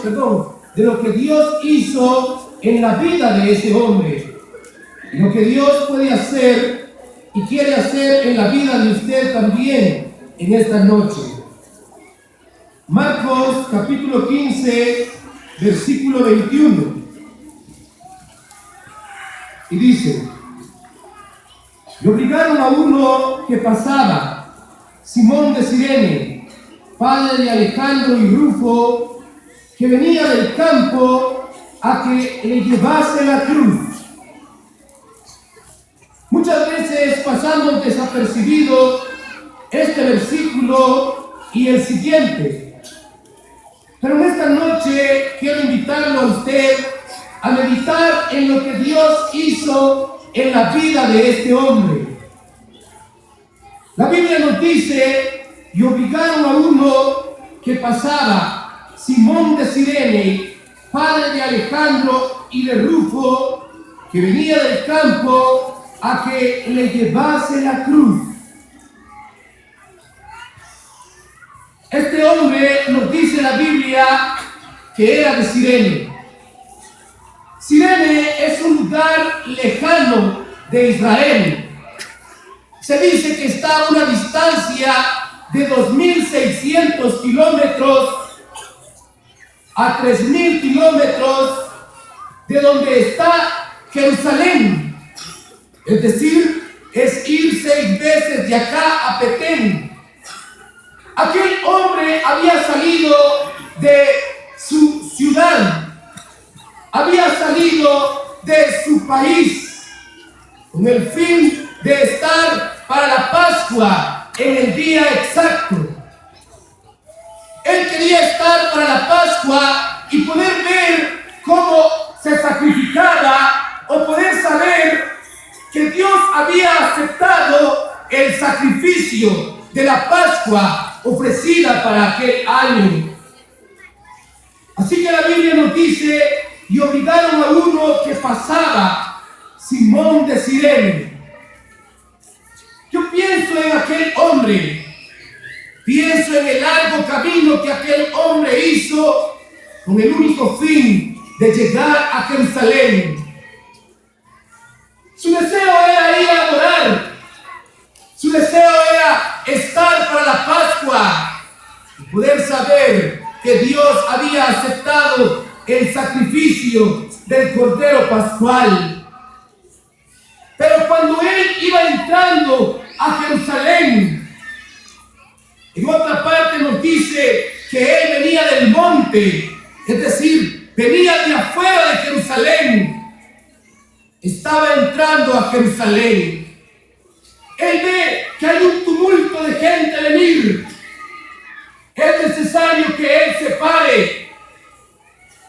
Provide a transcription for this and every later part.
de lo que Dios hizo en la vida de ese hombre. Y lo que Dios puede hacer y quiere hacer en la vida de usted también en esta noche. Marcos capítulo 15, versículo 21. Y dice: y obligaron a uno que pasaba, Simón de Cirene, padre de Alejandro y Rufo, que venía del campo, a que le llevase la cruz. Muchas veces pasamos desapercibido este versículo y el siguiente. Pero en esta noche quiero invitarlo a usted a meditar en lo que Dios hizo en la vida de este hombre. La Biblia nos dice: y obligaron a uno que pasaba, Simón de Cirene, padre de Alejandro y de Rufo, que venía del campo, a que le llevase la cruz. Este hombre, nos dice la Biblia, que era de Cirene. Cirene es un lugar lejano de Israel. Se dice que está a una distancia de 2.600 kilómetros a 3.000 kilómetros de donde está Jerusalén. Es decir, es ir 6 veces de acá a Petén. Aquel hombre había salido de su ciudad, había salido de su país, con el fin de estar para la Pascua en el día exacto. Él quería estar para la Pascua y poder ver cómo se sacrificaba, o poder saber que Dios había aceptado el sacrificio de la Pascua ofrecida para aquel año. Así que la Biblia nos dice: y obligaron a uno que pasaba, Simón de Cirene. Yo pienso en aquel hombre, pienso en el largo camino que aquel hombre hizo con el único fin de llegar a Jerusalén. Su deseo era ir a adorar, su deseo era estar para la Pascua y poder saber que Dios había aceptado el sacrificio del Cordero Pascual. Pero cuando él iba entrando a Jerusalén, en otra parte nos dice que él venía del monte, es decir, venía de afuera de Jerusalén. Estaba entrando a Jerusalén. Él ve que hay un tumulto de gente a venir. Es necesario que él se pare.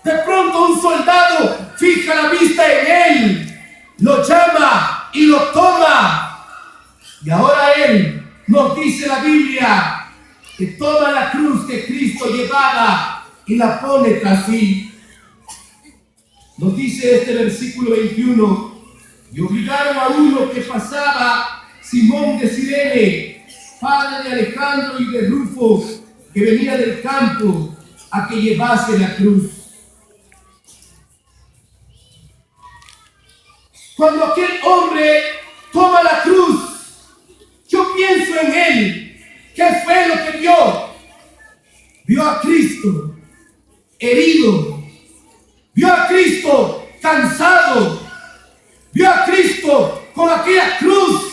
De pronto un soldado fija la vista en él, lo llama y lo toma. Y ahora él, nos dice la Biblia, que toma la cruz que Cristo llevaba y la pone tras sí. Nos dice este versículo 21: y obligaron a uno que pasaba, Simón de Cirene, padre de Alejandro y de Rufo, que venía del campo, a que llevase la cruz. Cuando aquel hombre toma la cruz, yo pienso en él. ¿Qué fue lo que vio? Vio a Cristo herido, vio a Cristo cansado, vio a Cristo con aquella cruz.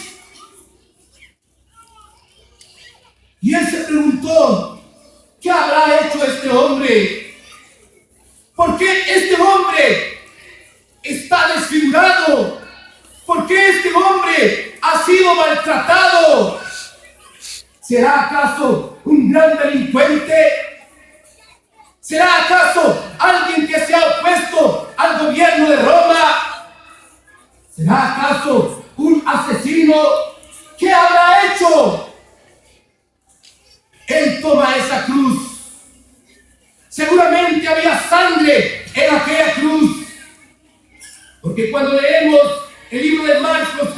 Y él se preguntó: ¿qué habrá hecho este hombre? ¿Por qué este hombre está desfigurado? ¿Por qué este hombre ha sido maltratado? ¿Será acaso un gran delincuente? ¿Será acaso alguien que se ha opuesto al gobierno de Roma? ¿Será acaso un asesino? ¿Qué habrá hecho? Él toma esa cruz. Seguramente había sangre en aquella cruz. Porque cuando leemos el libro de Marcos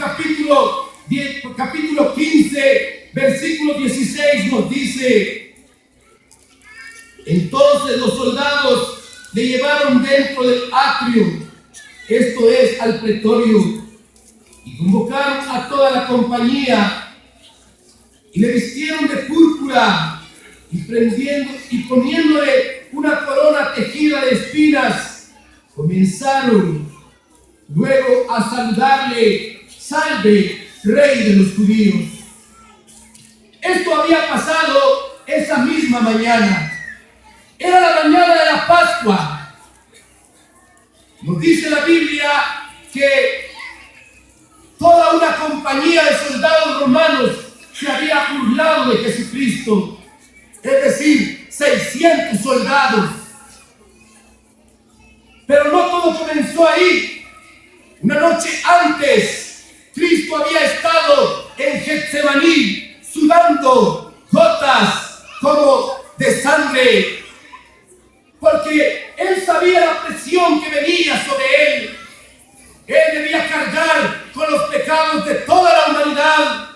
capítulo 15, versículo 16 nos dice: entonces los soldados le llevaron dentro del atrio, esto es, al pretorio, y convocaron a toda la compañía, y le vistieron de púrpura, y poniéndole una corona tejida de espinas, comenzaron luego a saludarle: salve, rey de los judíos. Esto había pasado esa misma mañana. Era la mañana de la Pascua. Nos dice la Biblia que toda una compañía de soldados romanos se había burlado de Jesucristo. Es decir, 600 soldados. Pero no todo comenzó ahí. Una noche antes, Cristo había estado en Getsemaní sudando gotas como de sangre, porque Él sabía la presión que venía sobre Él. Él debía cargar con los pecados de toda la humanidad.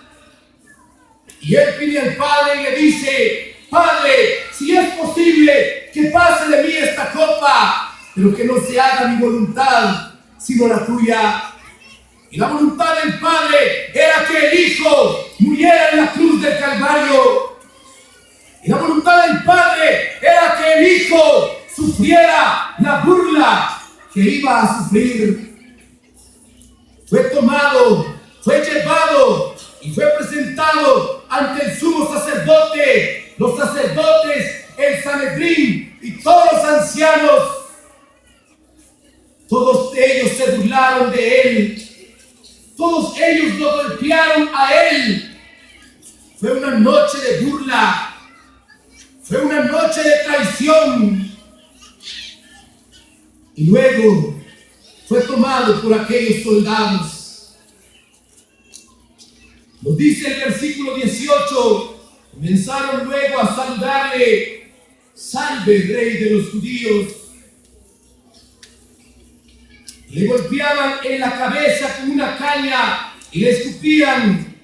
Y Él pide al Padre y le dice: Padre, si es posible, que pase de mí esta copa, pero que no se haga mi voluntad, sino la tuya. Y la voluntad del Padre era que el Hijo muriera en la cruz del Calvario. Y la voluntad del Padre era que el Hijo sufriera la burla que iba a sufrir. Fue tomado, fue llevado y fue presentado ante el sumo sacerdote, los sacerdotes, el Sanedrín y todos los ancianos. Todos ellos se burlaron de Él. Todos ellos lo golpearon a Él. Fue una noche de burla. Fue una noche de traición. Y luego fue tomado por aquellos soldados. Nos dice el versículo 18. Comenzaron luego a saludarle: salve, rey de los judíos. Le golpeaban en la cabeza con una caña y le escupían,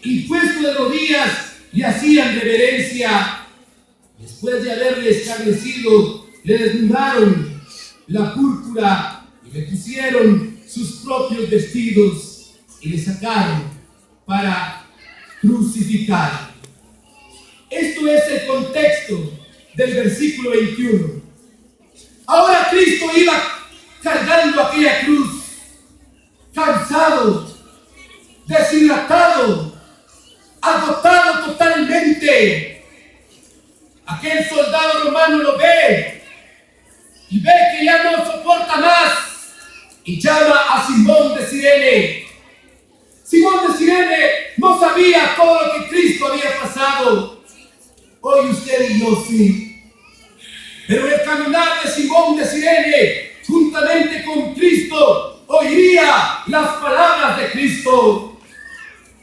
y puesto de rodillas le hacían reverencia. Después de haberle escarnecido, le desnudaron la púrpura y le pusieron sus propios vestidos y le sacaron para crucificar. Esto es el contexto del versículo 21. Ahora Cristo iba cargando aquella cruz, cansado, deshidratado, agotado totalmente. Aquel soldado romano lo ve y ve que ya no soporta más y llama a Simón de Cirene. Simón de Cirene no sabía todo lo que Cristo había pasado. Hoy usted y yo sí. Pero el caminar de Simón de Cirene, juntamente con Cristo, oiría las palabras de Cristo.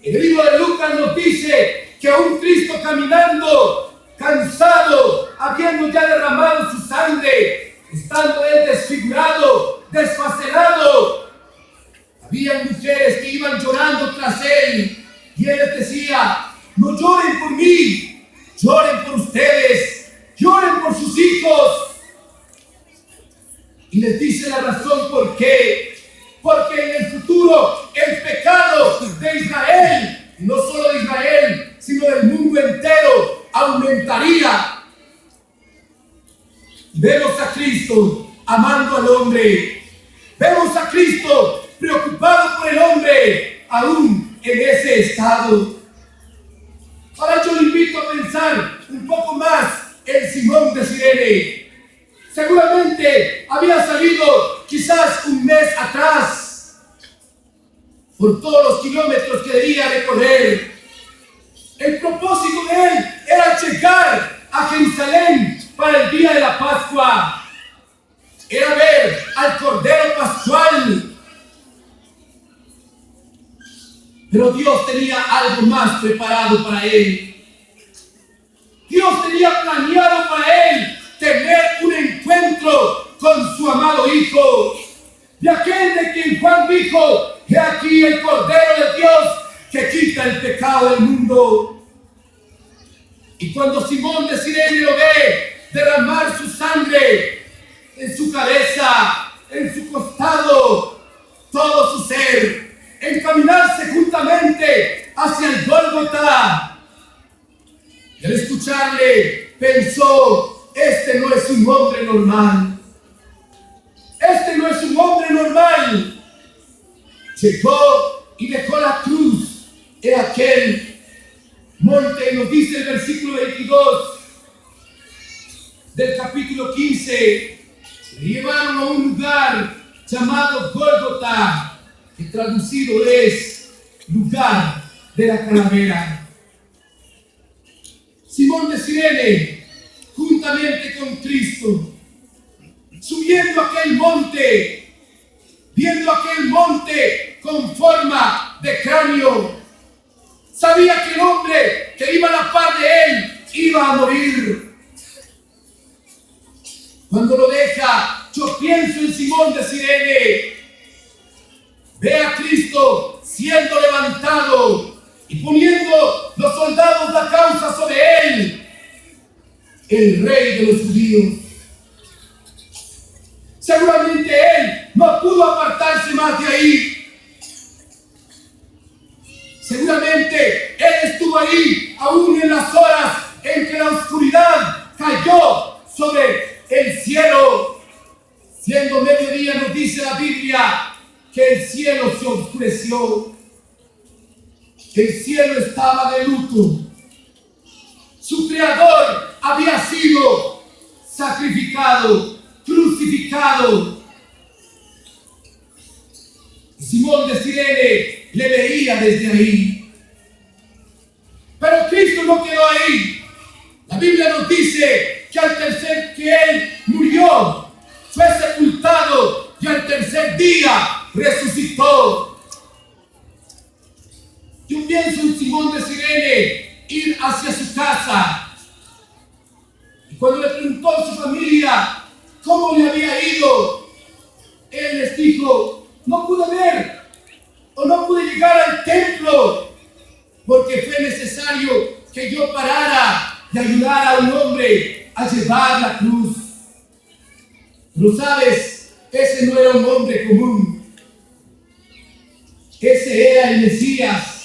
En el libro de Lucas nos dice que aún Cristo caminando, cansado, habiendo ya derramado su sangre, estando él desfigurado, desfacelado, había mujeres que iban llorando tras él, y él les decía: no lloren por mí, lloren por ustedes. Lloren por sus hijos. Y les dice la razón por qué. Porque en el futuro el pecado de Israel, y no solo de Israel, sino del mundo entero, aumentaría. Vemos a Cristo amando al hombre. Vemos a Cristo preocupado por el hombre, aún en ese estado. Ahora yo le invito a pensar un poco más en Simón de Cirene. Seguramente había salido quizás un mes atrás por todos los kilómetros que debía recorrer. El propósito de él era llegar a Jerusalén para el día de la Pascua. Era ver al Cordero Pascual. Pero Dios tenía algo más preparado para él. Dios tenía planeado para él tener un encuentro con su amado Hijo. De aquel de quien Juan dijo: he aquí el Cordero de Dios que quita el pecado del mundo. Y cuando Simón de Cirene lo ve derramar su sangre en su cabeza, en su costado, todo su ser, encaminarse juntamente hacia el Gólgota. Y al escucharle, pensó: este no es un hombre normal. Este no es un hombre normal. Llegó y dejó la cruz en aquel monte. Nos dice el versículo 22 del capítulo 15. Se llevaron a un lugar llamado Gólgota, que traducido es lugar de la calavera. Simón de Cirene, juntamente con Cristo, subiendo aquel monte, viendo aquel monte con forma de cráneo, sabía que el hombre que iba a la par de él iba a morir. Cuando lo deja, yo pienso en Simón de Cirene. Ve a Cristo siendo levantado y poniendo los soldados la causa sobre él, el rey de los judíos. Seguramente él no pudo apartarse más de ahí. Seguramente él estuvo ahí aún en las horas en que la oscuridad cayó sobre el cielo. Siendo mediodía, nos dice la Biblia que el cielo se oscureció, que el cielo estaba de luto. Su creador había sido sacrificado, crucificado. Simón de Cirene le veía desde ahí. Pero Cristo no quedó ahí. La Biblia nos dice que al tercer que él murió, fue sepultado y al tercer día resucitó. Yo pienso en Simón de Cirene ir hacia su casa. Y cuando le preguntó a su familia cómo le había ido, él les dijo: no pude ver o no pude llegar al templo porque fue necesario que yo parara y ayudara a un hombre a llevar la cruz. Pero sabes, ese no era un hombre común. Ese era el Mesías.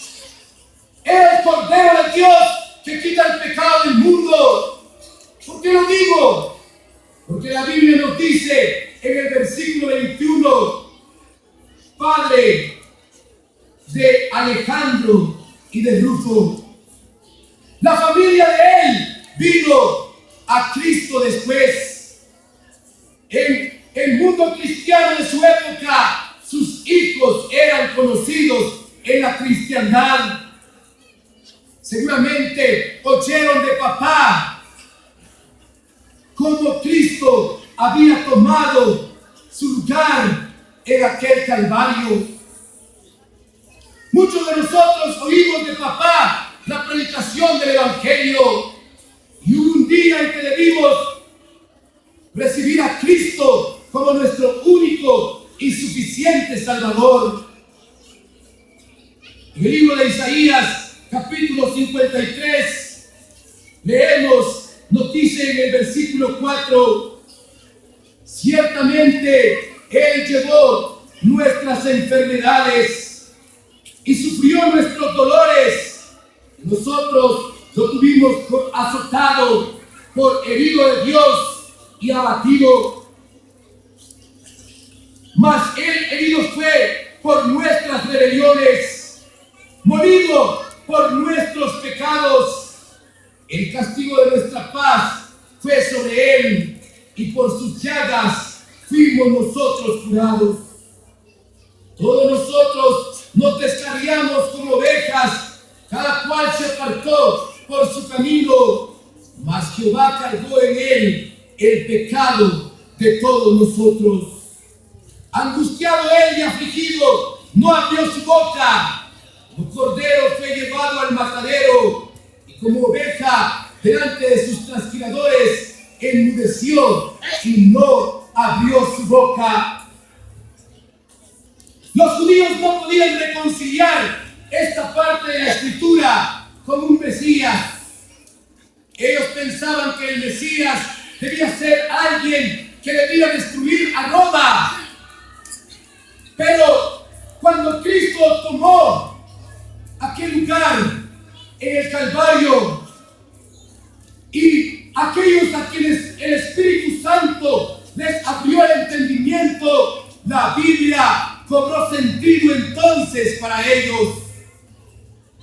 Era el Cordero de Dios que quita el pecado del mundo. ¿Por qué lo digo? Porque la Biblia nos dice en el versículo 21: padre de Alejandro y de Rufo. La familia de él vino a Cristo después. En el mundo cristiano de su época, sus hijos eran conocidos en la cristiandad. Seguramente oyeron de papá cómo Cristo había tomado su lugar en aquel Calvario. Muchos de nosotros oímos de papá la predicación del Evangelio, y hubo un día en que debimos recibir a Cristo como nuestro único y suficiente Salvador. En el libro de Isaías, capítulo 53, leemos, nos dice en el versículo 4: ciertamente Él llevó nuestras enfermedades y sufrió nuestros dolores. Nosotros lo tuvimos azotado, por herido de Dios y abatido. Mas Él herido fue por nuestras rebeliones, molido por nuestros pecados. El castigo de nuestra paz fue sobre Él, y por sus llagas fuimos nosotros curados. Todos nosotros nos descarriamos como ovejas, cada cual se apartó por su camino, mas Jehová cargó en él el pecado de todos nosotros. Angustiado él y afligido, no abrió su boca. Como cordero fue llevado al matadero, y como oveja delante de sus trasquiladores enmudeció y no abrió su boca. Los judíos no podían reconciliar esta parte de la Escritura con un Mesías. pensaban que el Mesías debía ser alguien que debía destruir a Roma. Pero cuando Cristo tomó aquel lugar en el Calvario y aquellos a quienes el Espíritu Santo les abrió el entendimiento, la Biblia cobró sentido entonces para ellos.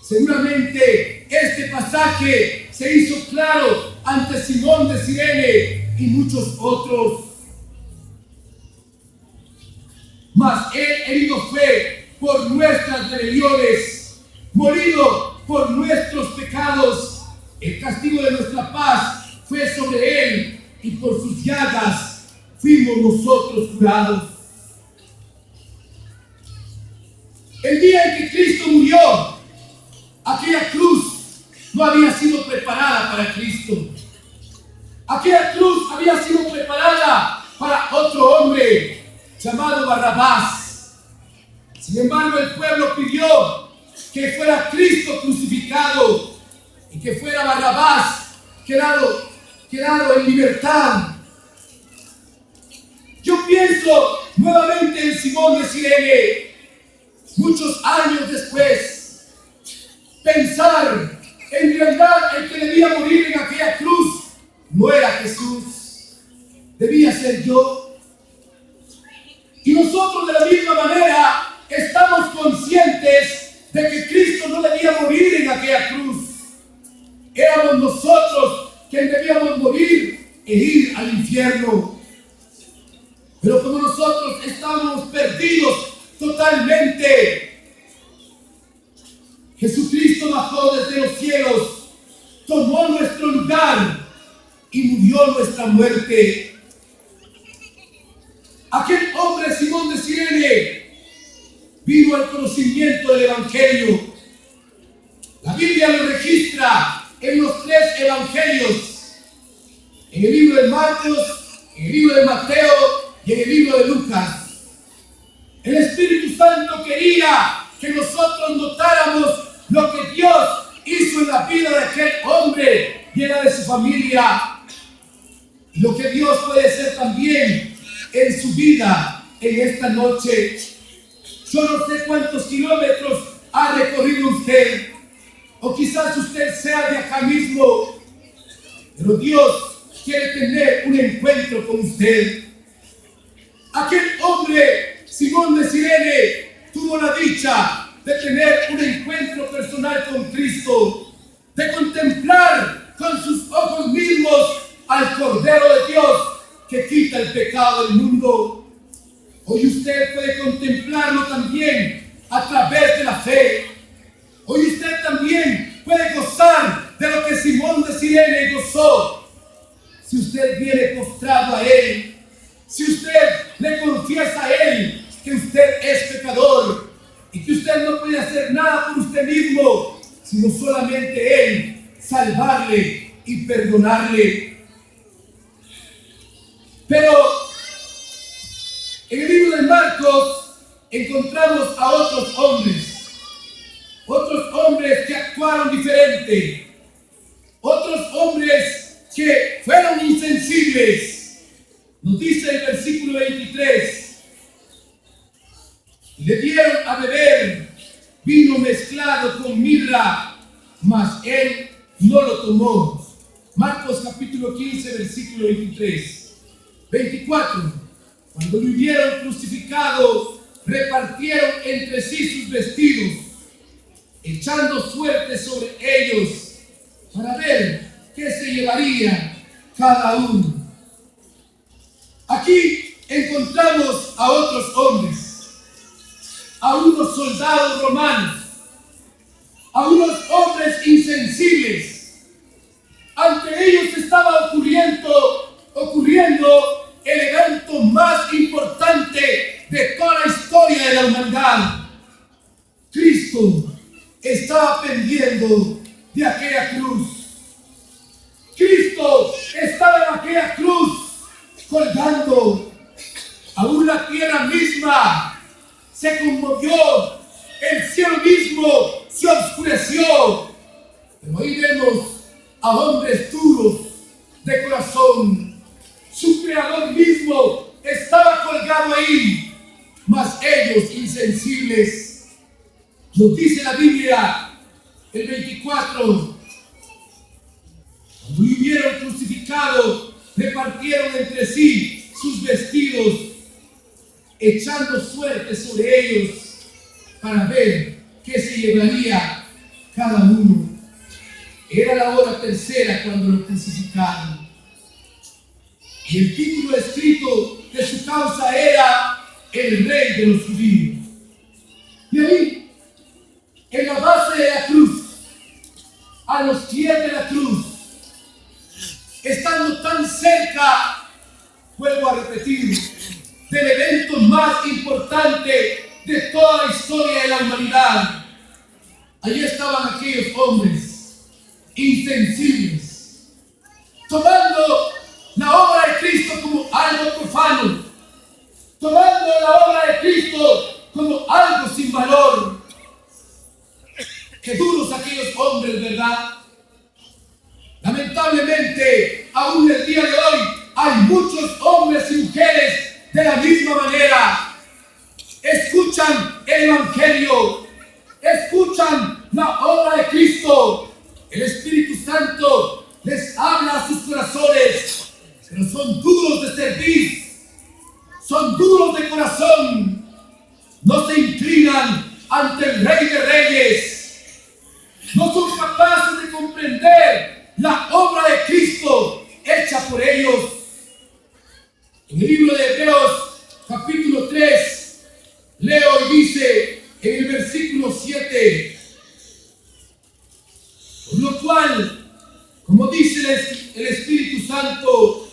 Seguramente este pasaje se hizo claro ante Simón de Cirene y muchos otros. Mas él herido fue por nuestras rebeliones, molido por nuestros pecados. El castigo de nuestra paz fue sobre él y por sus llagas fuimos nosotros curados. El día en que Cristo murió, aquella cruz no había sido preparada para Cristo. Aquella cruz había sido preparada para otro hombre llamado Barrabás. Sin embargo, el pueblo pidió que fuera Cristo crucificado y que fuera Barrabás quedado en libertad. Yo pienso nuevamente en Simón de Cirene, muchos años después, pensar en realidad el que debía morir en aquella cruz no era Jesús, debía ser yo. Y nosotros de la misma manera estamos conscientes de que Cristo no debía morir en aquella cruz. Éramos nosotros quienes debíamos morir e ir al infierno. Pero como nosotros estábamos perdidos totalmente, Jesucristo bajó desde los cielos, tomó nuestro lugar y murió nuestra muerte. Aquel hombre, Simón de Cirene, vino al conocimiento del Evangelio. La Biblia lo registra en los 3 evangelios, en el libro de Marcos, en el libro de Mateo y en el libro de Lucas. El Espíritu Santo quería que nosotros notáramos lo que Dios hizo en la vida de aquel hombre y en la de su familia, y lo que Dios puede hacer también en su vida en esta noche. Yo no sé cuántos kilómetros ha recorrido usted, o quizás usted sea de acá mismo, pero Dios quiere tener un encuentro con usted. Aquel hombre, Simón de Cirene, tuvo la dicha de tener un encuentro personal con Cristo, de contemplar con sus ojos mismos al Cordero de Dios que quita el pecado del mundo. Hoy usted puede contemplarlo también a través de la fe. Hoy usted también puede gozar de lo que Simón de Cirene gozó. Si usted viene postrado a Él, si usted le confiesa a Él que usted es pecador y que usted no puede hacer nada por usted mismo, sino solamente Él salvarle y perdonarle. Pero en el libro de Marcos encontramos a otros hombres que actuaron diferente, otros hombres que fueron insensibles. Nos dice el versículo 23, le dieron a beber vino mezclado con mirra, mas él no lo tomó. Marcos capítulo 15, versículo 23. 24. Cuando lo hubieron crucificado, repartieron entre sí sus vestidos, echando suertes sobre ellos para ver qué se llevaría cada uno. Aquí encontramos a otros hombres, a unos soldados romanos, a unos hombres insensibles. Ante ellos estaba ocurriendo el evento más importante de toda la historia de la humanidad. Cristo estaba pendiendo de aquella cruz. Cristo estaba en aquella cruz colgando. Aún la tierra misma se conmovió, el cielo mismo se oscureció. Pero ahí vemos a hombres duros, de corazón. Su creador mismo estaba colgado ahí, mas ellos insensibles. Nos dice la Biblia, el 24, cuando lo hubieron crucificado, repartieron entre sí sus vestidos, echando suerte sobre ellos para ver qué se llevaría cada uno. Era la hora tercera cuando lo crucificaron. Y el título escrito de su causa era el Rey de los Judíos. Y ahí, en la base de la cruz, a los pies de la cruz, estando tan cerca, vuelvo a repetir, del evento más importante de toda la historia de la humanidad, allí estaban aquellos hombres insensibles, tomando la obra de Cristo como algo profano, tomando la obra de Cristo como algo sin valor. Qué duros aquellos hombres, ¿verdad? Lamentablemente, aún el día de hoy, hay muchos hombres y mujeres de la misma manera. Escuchan el Evangelio, escuchan la obra de Cristo. El Espíritu Santo les habla a sus corazones, pero son duros de servir, son duros de corazón, no se inclinan ante el Rey de Reyes, no son capaces de comprender la obra de Cristo hecha por ellos. En el libro de Hebreos, capítulo 3, leo y dice en el versículo 7, por lo cual, como dice el Espíritu Santo,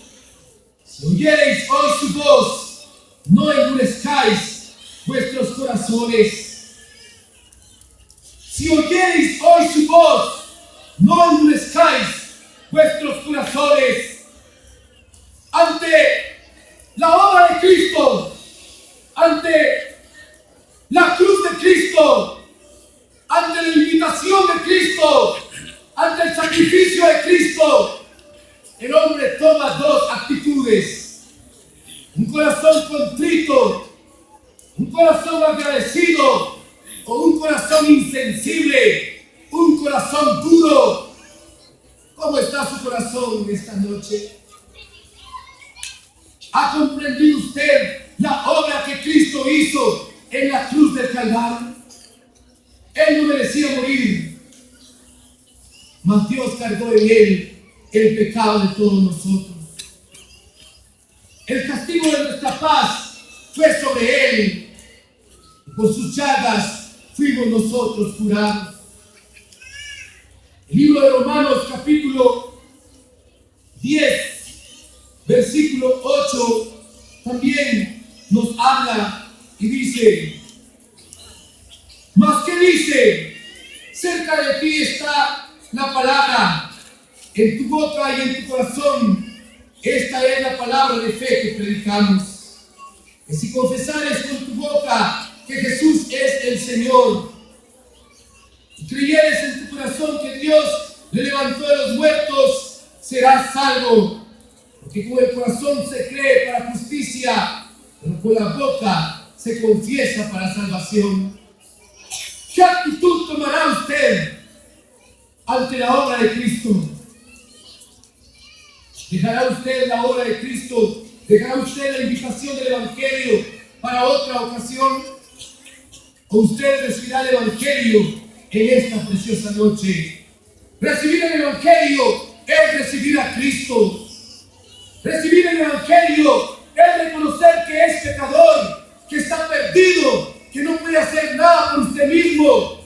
si oyereis hoy su voz, no endurezcáis vuestros corazones. Si oyereis hoy su voz, no endurezcáis vuestros corazones. Ante la obra de Cristo, ante la cruz de Cristo, ante la invitación de Cristo, ante el sacrificio de Cristo, el hombre toma dos actitudes: un corazón contrito, un corazón agradecido, o un corazón insensible, un corazón duro. ¿Cómo está su corazón esta noche? ¿Ha comprendido usted la obra que Cristo hizo en la cruz del Calvario? Él no merecía morir, mas Dios cargó en él el pecado de todos nosotros. El castigo de nuestra paz fue sobre él. Por sus llagas fuimos nosotros curados. El libro de Romanos, capítulo 10, versículo 8, también nos habla y dice: ¿mas qué dice? Cerca de ti está la palabra, en tu boca y en tu corazón. Esta es la palabra de fe que predicamos. Que si confesares con tu boca que Jesús es el Señor, y creyeres en tu corazón que Dios le levantó de los muertos, serás salvo. Porque con el corazón se cree para justicia, pero con la boca se confiesa para salvación. ¿Qué actitud tomará usted ante la obra de Cristo? ¿Dejará usted la obra de Cristo? ¿Dejará usted la invitación del Evangelio para otra ocasión? ¿O usted recibirá el Evangelio en esta preciosa noche? Recibir el Evangelio es recibir a Cristo. Recibir el Evangelio es reconocer que es pecador, que está perdido, que no puede hacer nada por usted mismo,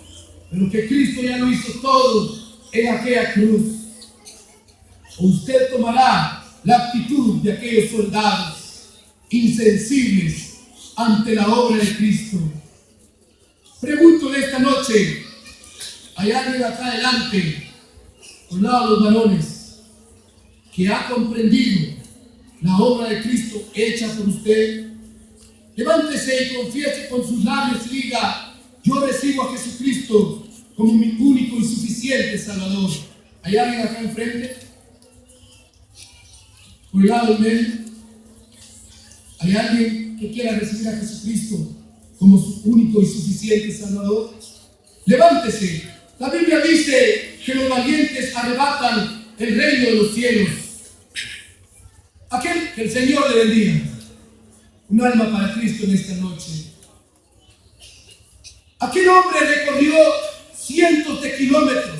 pero que Cristo ya lo hizo todo en aquella cruz. O usted tomará la actitud de aquellos soldados insensibles ante la obra de Cristo. Pregunto esta noche, hay alguien acá adelante, al lado de los varones, que ha comprendido la obra de Cristo hecha por usted. Levántese y confiese con sus labios y diga: yo recibo a Jesucristo como mi único y suficiente Salvador. ¿Hay alguien acá enfrente? Por el lado del medio, ¿hay alguien que quiera recibir a Jesucristo como su único y suficiente Salvador? Levántese. La Biblia dice que los valientes arrebatan el reino de los cielos. Aquel que el Señor le bendiga. Un alma para Cristo en esta noche. Aquel hombre recorrió cientos de kilómetros,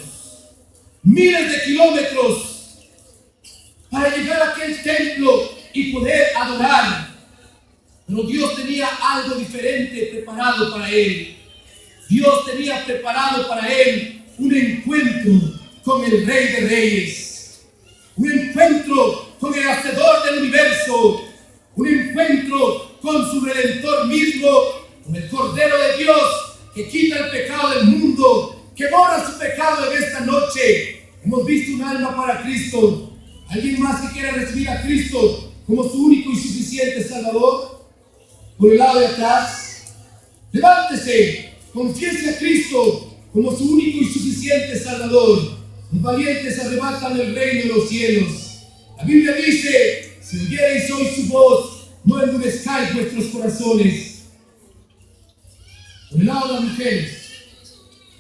miles de kilómetros para llegar a aquel templo y poder adorar. Pero Dios tenía algo diferente preparado para él. Dios tenía preparado para él un encuentro con el Rey de Reyes, un encuentro con el Hacedor del universo, un encuentro con su Redentor mismo, con el Cordero de Dios que quita el pecado del mundo, que borra su pecado en esta noche. Hemos visto un alma para Cristo. ¿Alguien más que quiera recibir a Cristo como su único y suficiente Salvador? Por el lado de atrás, levántese, confiese a Cristo como su único y suficiente Salvador. Los valientes arrebatan el reino de los cielos. La Biblia dice: si oyereis hoy su voz, no endurezcáis vuestros corazones. Por el lado de las mujeres,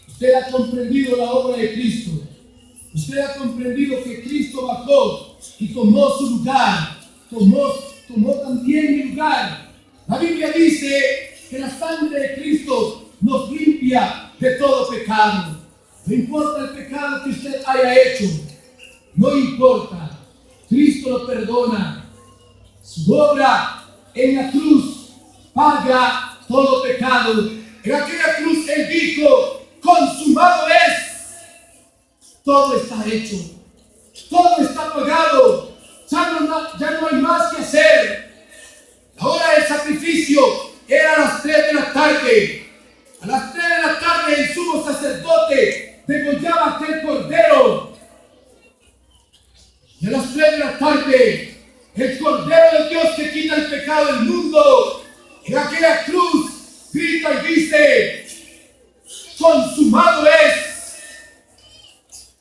usted ha comprendido la obra de Cristo. Usted ha comprendido que Cristo bajó y tomó su lugar, tomó también mi lugar. La Biblia dice que la sangre de Cristo nos limpia de todo pecado. No importa el pecado que usted haya hecho, no importa. Cristo lo perdona. Su obra en la cruz paga todo pecado. En aquella cruz Él dijo: consumado es. Todo está hecho. Todo está pagado. Ya no hay más que hacer. La hora del sacrificio era a las 3 de la tarde. A las 3 de la tarde el sumo sacerdote degollaba aquel cordero. Y a las 3 de la tarde el Cordero de Dios que quita el pecado del mundo en aquella cruz grita y dice: consumado es.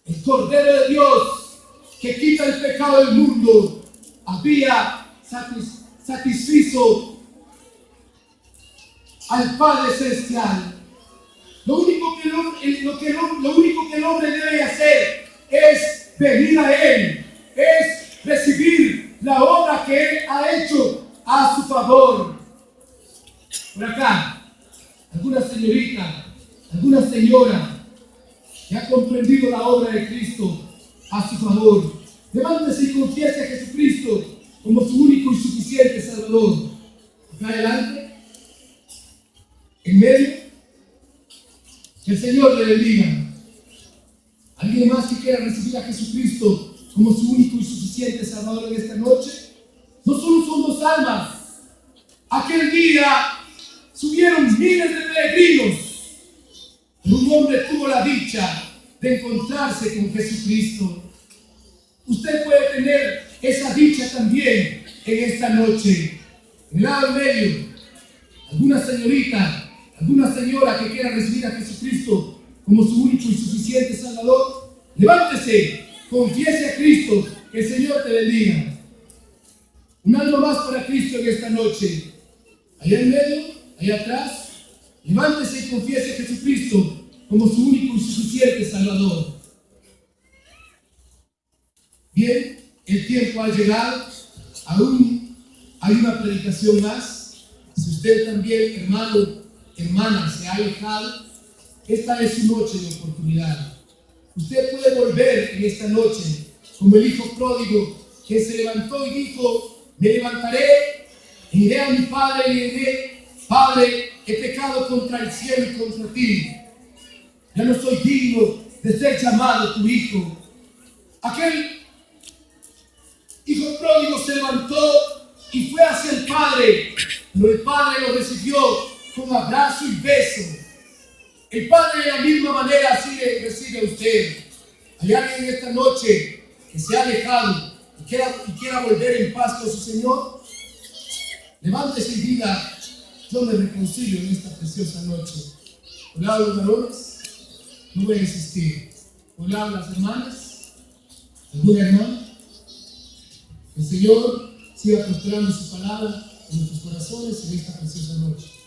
El Cordero de Dios que quita el pecado del mundo había satisfizo al Padre Celestial. Lo único que el hombre debe hacer es venir a Él, es recibir la obra que Él ha hecho a su favor. Por acá, alguna señorita, alguna señora que ha comprendido la obra de Cristo a su favor, levántese y confiese a Jesucristo como su único y suficiente Salvador. Acá adelante, en medio, que el Señor le bendiga. ¿Alguien más que quiera recibir a Jesucristo como su único y suficiente Salvador en esta noche? No solo son 2 almas. Aquel día subieron miles de peregrinos, pero un hombre tuvo la dicha de encontrarse con Jesucristo. Usted puede tener esa dicha también en esta noche. En el lado medio, alguna señorita, alguna señora que quiera recibir a Jesucristo como su único y suficiente Salvador, levántese, confiese a Cristo, que el Señor te bendiga. Un alma más para Cristo en esta noche. Allá en medio, allá atrás, levántese y confiese a Jesucristo como su único y suficiente Salvador. Bien, el tiempo ha llegado. Aún hay una predicación más. Si usted también, hermano, hermana, se ha alejado, esta es su noche de oportunidad. Usted puede volver en esta noche como el hijo pródigo que se levantó y dijo: me levantaré, iré a mi padre y le diré: Padre, he pecado contra el cielo y contra ti. Ya no soy digno de ser llamado tu hijo. Aquel hijo pródigo se levantó y fue hacia el Padre, pero el Padre lo recibió con abrazo y beso. El Padre de la misma manera así le recibe a usted. Hay alguien en esta noche que se ha alejado y quiera volver en paz con su Señor. Levántese y diga: yo me reconcilio en esta preciosa noche. Por el lado de los varones, no voy a insistir. Por el lado de las hermanas, ¿alguna hermana? El Señor siga prosperando su palabra en nuestros corazones en esta preciosa noche.